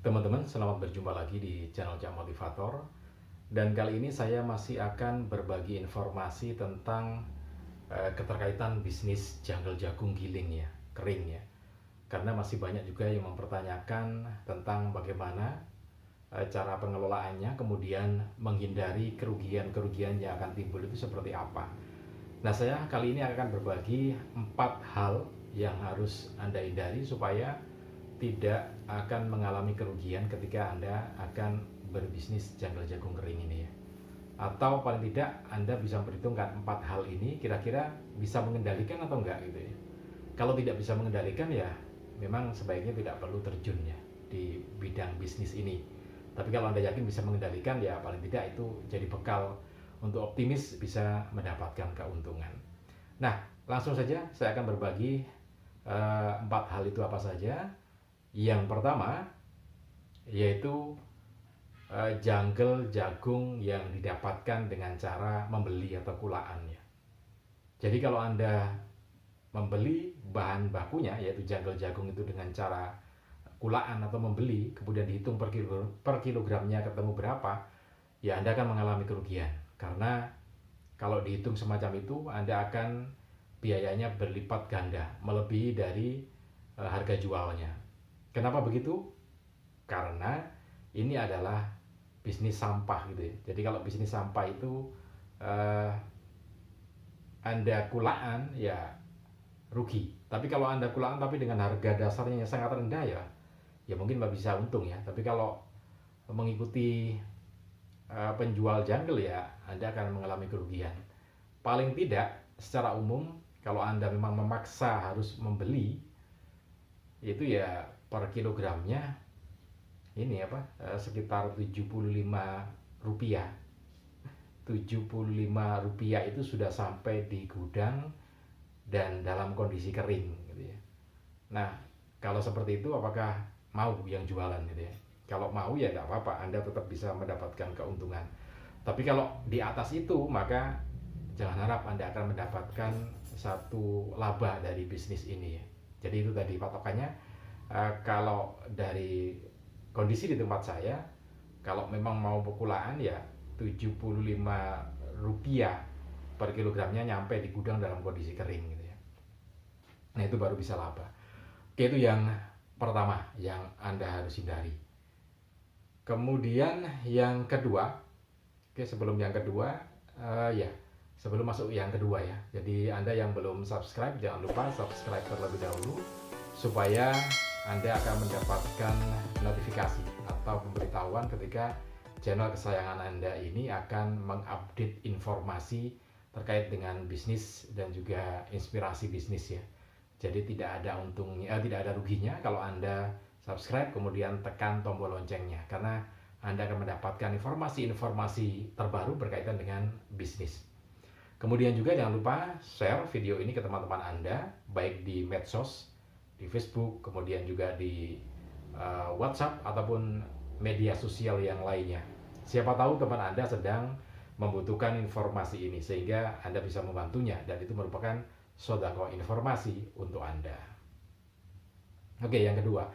Teman-teman, selamat berjumpa lagi di channel Cak Motivator. Dan kali ini saya masih akan berbagi informasi tentang keterkaitan bisnis janggal jagung giling ya, kering ya. Karena masih banyak juga yang mempertanyakan tentang bagaimana cara pengelolaannya, kemudian menghindari kerugian-kerugian yang akan timbul itu seperti apa. Nah, saya kali ini akan berbagi 4 hal yang harus Anda hindari supaya tidak akan mengalami kerugian ketika Anda akan berbisnis janggal jagung kering ini ya. Atau paling tidak Anda bisa memperhitungkan 4 hal ini kira-kira bisa mengendalikan atau enggak gitu ya. Kalau tidak bisa mengendalikan ya memang sebaiknya tidak perlu terjun ya di bidang bisnis ini. Tapi kalau Anda yakin bisa mengendalikan ya paling tidak itu jadi bekal untuk optimis bisa mendapatkan keuntungan. Nah, langsung saja saya akan berbagi 4 hal itu apa saja. Yang pertama yaitu janggal jagung yang didapatkan dengan cara membeli atau kulaan ya. Jadi kalau Anda membeli bahan bakunya yaitu janggal jagung itu dengan cara kulaan atau membeli, kemudian dihitung per kilogramnya ketemu berapa, ya Anda akan mengalami kerugian. Karena kalau dihitung semacam itu, Anda akan biayanya berlipat ganda, melebihi dari harga jualnya. Kenapa begitu? Karena ini adalah bisnis sampah gitu ya. Jadi kalau bisnis sampah itu Anda kulaan ya rugi. Tapi kalau Anda kulaan tapi dengan harga dasarnya yang sangat rendah ya mungkin Mbak bisa untung ya. Tapi kalau mengikuti penjual janggal ya Anda akan mengalami kerugian. Paling tidak secara umum kalau Anda memang memaksa harus membeli itu ya per kilogramnya ini apa sekitar 75 rupiah. 75 rupiah itu sudah sampai di gudang dan dalam kondisi kering gitu ya. Nah, kalau seperti itu apakah mau yang jualan gitu ya? Kalau mau ya tidak apa-apa, Anda tetap bisa mendapatkan keuntungan. Tapi kalau di atas itu maka jangan harap Anda akan mendapatkan satu laba dari bisnis ini ya. Jadi itu tadi patokannya. Kalau dari kondisi di tempat saya, kalau memang mau pekulaan ya 75 rupiah per kilogramnya nyampe di gudang dalam kondisi kering gitu ya. Nah itu baru bisa laba. Oke, itu yang pertama yang Anda harus hindari. Kemudian yang kedua, oke sebelum yang kedua ya sebelum masuk yang kedua ya. Jadi Anda yang belum subscribe jangan lupa subscribe terlebih dahulu supaya Anda akan mendapatkan notifikasi atau pemberitahuan ketika channel kesayangan Anda ini akan mengupdate informasi terkait dengan bisnis dan juga inspirasi bisnis ya. Jadi tidak ada untungnya, tidak ada ruginya kalau Anda subscribe kemudian tekan tombol loncengnya karena Anda akan mendapatkan informasi-informasi terbaru berkaitan dengan bisnis. Kemudian juga jangan lupa share video ini ke teman-teman Anda baik di medsos, di Facebook, kemudian juga di WhatsApp ataupun media sosial yang lainnya. Siapa tahu teman Anda sedang membutuhkan informasi ini sehingga Anda bisa membantunya dan itu merupakan sodako informasi untuk Anda. Oke, yang kedua.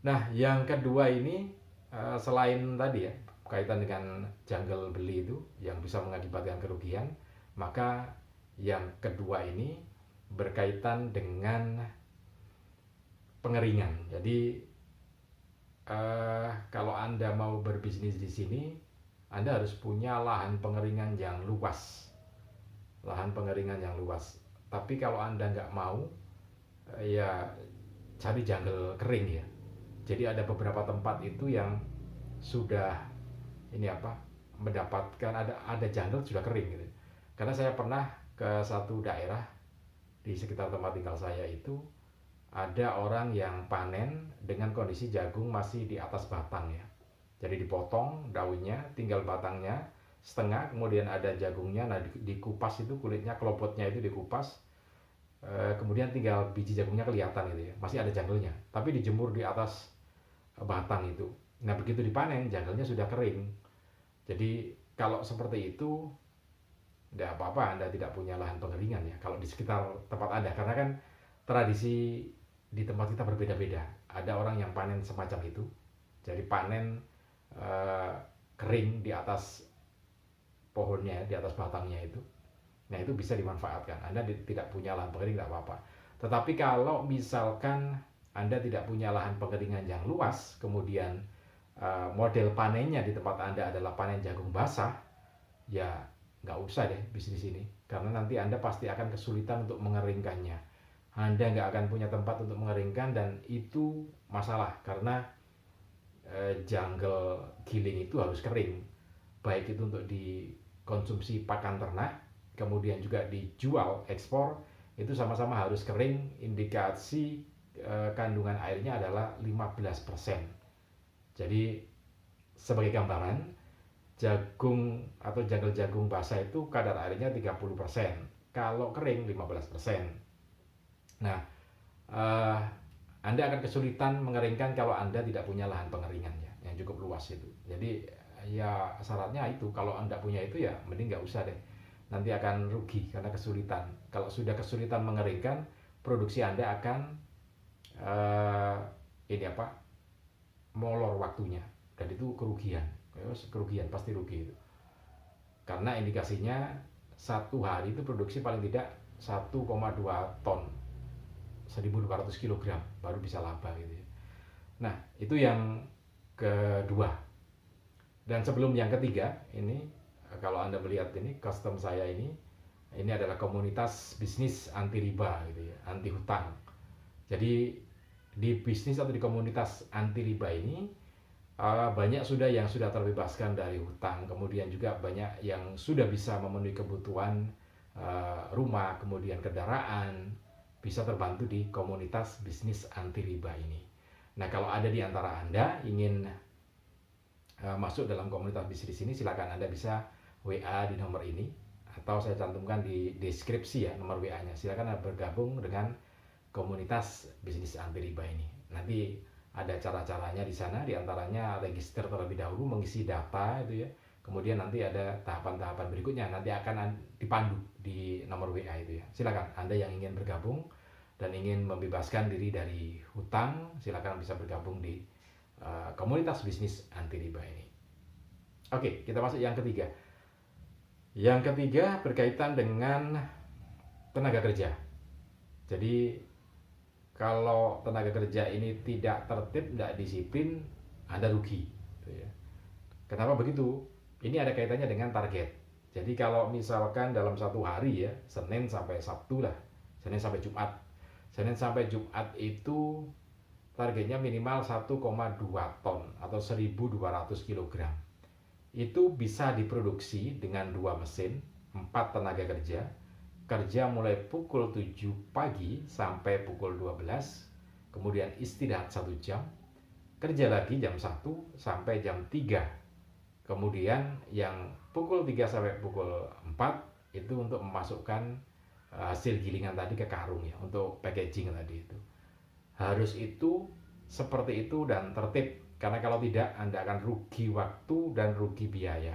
Nah, yang kedua ini selain tadi ya kaitan dengan janggal beli itu yang bisa mengakibatkan kerugian, maka yang kedua ini berkaitan dengan pengeringan. Jadi kalau Anda mau berbisnis di sini, Anda harus punya lahan pengeringan yang luas. Lahan pengeringan yang luas. Tapi kalau Anda nggak mau, ya cari janggal kering ya. Jadi ada beberapa tempat itu yang sudah ini apa mendapatkan ada janggal sudah kering gitu. Karena saya pernah ke satu daerah di sekitar tempat tinggal saya itu ada orang yang panen dengan kondisi jagung masih di atas batang ya. Jadi dipotong daunnya, tinggal batangnya setengah, kemudian ada jagungnya. Nah dikupas itu kulitnya, kelopotnya itu dikupas, kemudian tinggal biji jagungnya kelihatan gitu ya. Masih ada janggalnya, tapi dijemur di atas batang itu. Nah begitu dipanen janggalnya sudah kering. Jadi kalau seperti itu tidak apa-apa Anda tidak punya lahan pengeringan ya kalau di sekitar tempat Anda, karena kan tradisi di tempat kita berbeda-beda. Ada orang yang panen semacam itu, Jadi panen eh, kering di atas pohonnya, di atas batangnya itu. Nah, itu bisa dimanfaatkan. Anda tidak punya lahan pengering tidak apa-apa. Tetapi kalau misalkan Anda tidak punya lahan pengeringan yang luas, kemudian model panennya di tempat Anda adalah panen jagung basah, ya nggak usah deh bisnis ini. Karena nanti Anda pasti akan kesulitan untuk mengeringkannya. Anda nggak akan punya tempat untuk mengeringkan, dan itu masalah. Karena jungle giling itu harus kering. Baik itu untuk dikonsumsi pakan ternak, kemudian juga dijual ekspor, itu sama-sama harus kering. Indikasi kandungan airnya adalah 15%. Jadi sebagai gambaran, jagung atau janggal jagung basah itu kadar airnya 30%, kalau kering 15%. Nah, Anda akan kesulitan mengeringkan kalau Anda tidak punya lahan pengeringan ya, yang cukup luas itu. Jadi ya syaratnya itu, kalau Anda punya itu ya mending nggak usah deh. Nanti akan rugi karena kesulitan. Kalau sudah kesulitan mengeringkan, produksi Anda akan molor waktunya, dan itu kerugian. Kerugian, pasti rugi itu. Karena indikasinya satu hari itu produksi paling tidak 1,2 ton, 1.200 kg baru bisa laba gitu ya. Nah, itu yang kedua. Dan sebelum yang ketiga, ini kalau Anda melihat ini custom saya ini adalah komunitas bisnis anti riba gitu ya, anti hutang. Jadi di bisnis atau di komunitas anti riba ini banyak yang sudah terbebaskan dari hutang, kemudian juga banyak yang sudah bisa memenuhi kebutuhan rumah, kemudian kendaraan, bisa terbantu di komunitas bisnis anti riba ini. Nah, kalau ada di antara Anda ingin masuk dalam komunitas bisnis ini, silakan Anda bisa WA di nomor ini, atau saya cantumkan di deskripsi ya nomor WA-nya. Silakan Anda bergabung dengan komunitas bisnis anti riba ini. Nanti ada cara-caranya di sana, diantaranya register terlebih dahulu, mengisi data itu ya. Kemudian nanti ada tahapan-tahapan berikutnya, nanti akan dipandu di nomor WA itu ya. Silakan Anda yang ingin bergabung dan ingin membebaskan diri dari hutang, silakan bisa bergabung di komunitas bisnis anti riba ini. Oke, kita masuk yang ketiga. Yang ketiga berkaitan dengan tenaga kerja. Jadi kalau tenaga kerja ini tidak tertib, tidak disiplin, Anda rugi. Kenapa begitu? Ini ada kaitannya dengan target. Jadi kalau misalkan dalam satu hari ya, Senin sampai Sabtu lah, Senin sampai Jumat. Senin sampai Jumat itu targetnya minimal 1,2 ton atau 1.200 kg. Itu bisa diproduksi dengan 2 mesin, 4 tenaga kerja mulai pukul 7 pagi sampai pukul 12, kemudian istirahat 1 jam, kerja lagi jam 1 sampai jam 3. Kemudian yang pukul 3 sampai pukul 4 itu untuk memasukkan hasil gilingan tadi ke karung ya, untuk packaging tadi itu. Harus itu seperti itu dan tertib, karena kalau tidak Anda akan rugi waktu dan rugi biaya.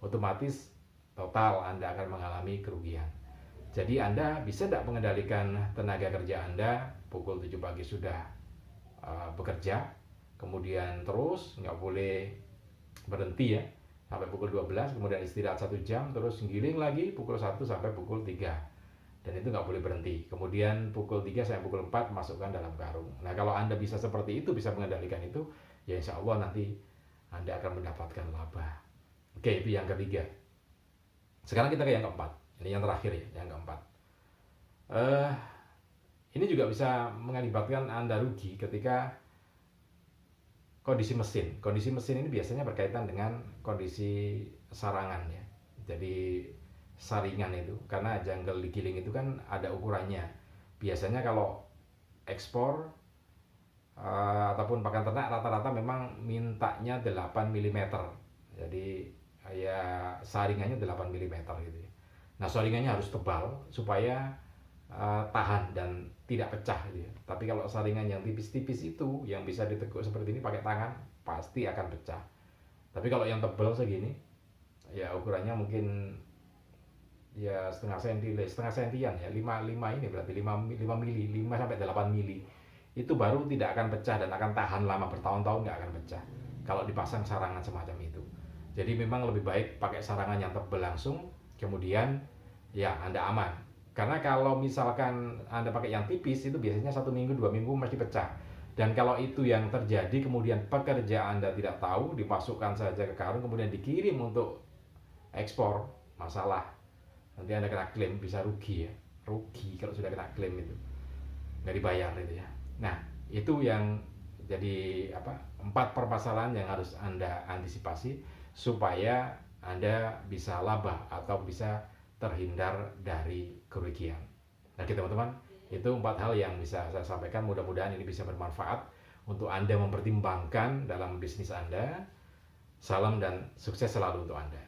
Otomatis total Anda akan mengalami kerugian. Jadi Anda bisa tidak mengendalikan tenaga kerja Anda, pukul 7 pagi sudah bekerja, kemudian terus nggak boleh berhenti ya sampai pukul 12, kemudian istirahat 1 jam, terus giling lagi pukul 1 sampai pukul 3. Dan itu nggak boleh berhenti. Kemudian pukul 3 sampai pukul 4 masukkan dalam karung. Nah, kalau Anda bisa seperti itu, bisa mengendalikan itu, ya insya Allah nanti Anda akan mendapatkan laba. Oke, itu yang ketiga. Sekarang kita ke yang keempat. Ini yang terakhir ya, yang keempat. Ini juga bisa mengakibatkan Anda rugi ketika kondisi mesin. Kondisi mesin ini biasanya berkaitan dengan kondisi sarangan ya. Jadi saringan itu, karena jungle giling itu kan ada ukurannya. Biasanya kalau ekspor ataupun pakan ternak rata-rata memang mintanya 8 mm. Jadi ya saringannya 8 mm gitu ya. Nah, saringannya harus tebal supaya tahan dan tidak pecah gitu ya. Tapi kalau saringan yang tipis-tipis itu yang bisa diteguk seperti ini pakai tangan, pasti akan pecah. Tapi kalau yang tebal segini ya ukurannya mungkin ya setengah sentian ya, 5 ini berarti 5 mili, 5 sampai 8 mili. Itu baru tidak akan pecah dan akan tahan lama, bertahun-tahun nggak akan pecah. kalau dipasang sarangan semacam itu. Jadi memang lebih baik pakai sarangan yang tebal langsung, kemudian ya Anda aman. Karena kalau misalkan Anda pakai yang tipis itu biasanya 1 minggu 2 minggu mesti pecah. Dan kalau itu yang terjadi kemudian pekerja Anda tidak tahu, dimasukkan saja ke karung kemudian dikirim untuk ekspor, masalah. Nanti Anda kena klaim, bisa rugi ya. Rugi kalau sudah kena klaim itu. Nggak dibayar itu ya. Nah, itu yang jadi 4 permasalahan yang harus Anda antisipasi supaya Anda bisa laba atau bisa terhindar dari kerugian. Nah, teman-teman, itu 4 hal yang bisa saya sampaikan. Mudah-mudahan ini bisa bermanfaat untuk Anda mempertimbangkan dalam bisnis Anda. Salam dan sukses selalu untuk Anda.